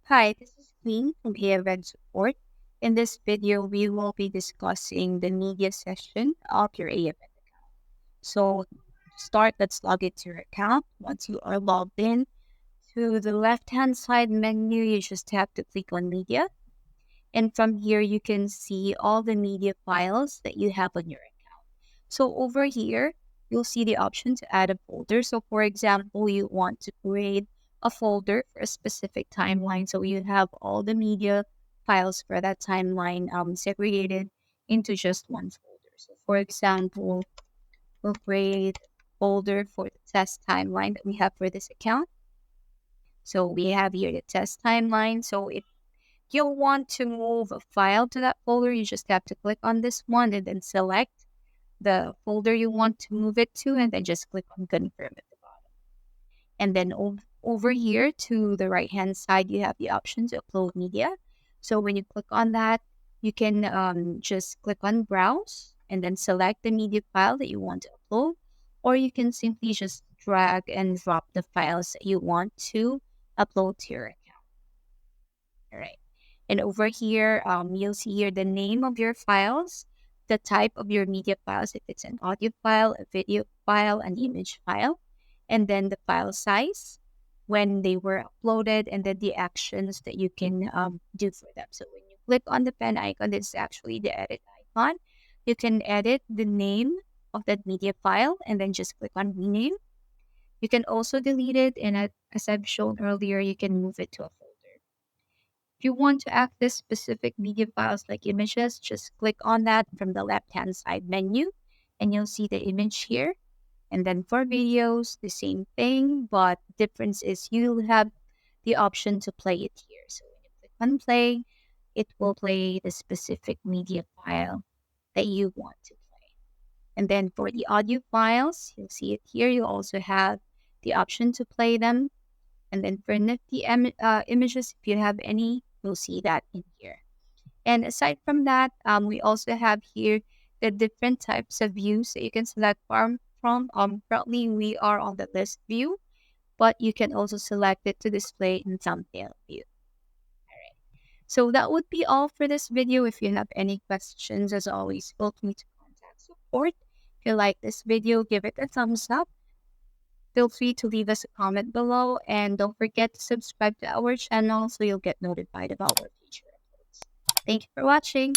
Hi, this is Queen from AEvent Support. In this video, we will be discussing the media session of your AEvent. So, to start, let's log into your account. Once you are logged in, to the left-hand side menu, you just have to click on Media. And from here, you can see all the media files that you have on your account. So over here, you'll see the option to add a folder. So for example, you want to create a folder for a specific timeline. So you have all the media files for that timeline segregated into just one folder. So for example, we'll create a folder for the test timeline that we have for this account. So we have here the test timeline. So if you'll want to move a file to that folder, you just have to click on this one and then select the folder you want to move it to, and then just click on confirm at the bottom. And then over here to the right hand side, you have the option to upload media. So when you click on that, you can just click on browse and then select the media file that you want to upload, or you can simply just drag and drop the files that you want to upload to your account. All right. And over here, you'll see here the name of your files, the type of your media files, if it's an audio file, a video file, an image file, and then the file size, when they were uploaded, and then the actions that you can do for them. So when you click on the pen icon, it's actually the edit icon. You can edit the name of that media file and then just click on rename. You can also delete it, and as I've shown earlier, you can move it to a folder. If you want to access specific media files like images, just click on that from the left-hand side menu and you'll see the image here. And then for videos, the same thing, but difference is you have the option to play it here. So when you click on play, it will play the specific media file that you want to play. And then for the audio files, you'll see it here. You also have the option to play them. And then for nifty images, if you have any, you'll see that in here. And aside from that, we also have here the different types of views that you can select from. Currently, we are on the list view, but you can also select it to display in thumbnail view. All right. So that would be all for this video. If you have any questions, as always, feel free to contact support. If you like this video, give it a thumbs up. Feel free to leave us a comment below, and don't forget to subscribe to our channel so you'll get notified about our future uploads. Thank you for watching.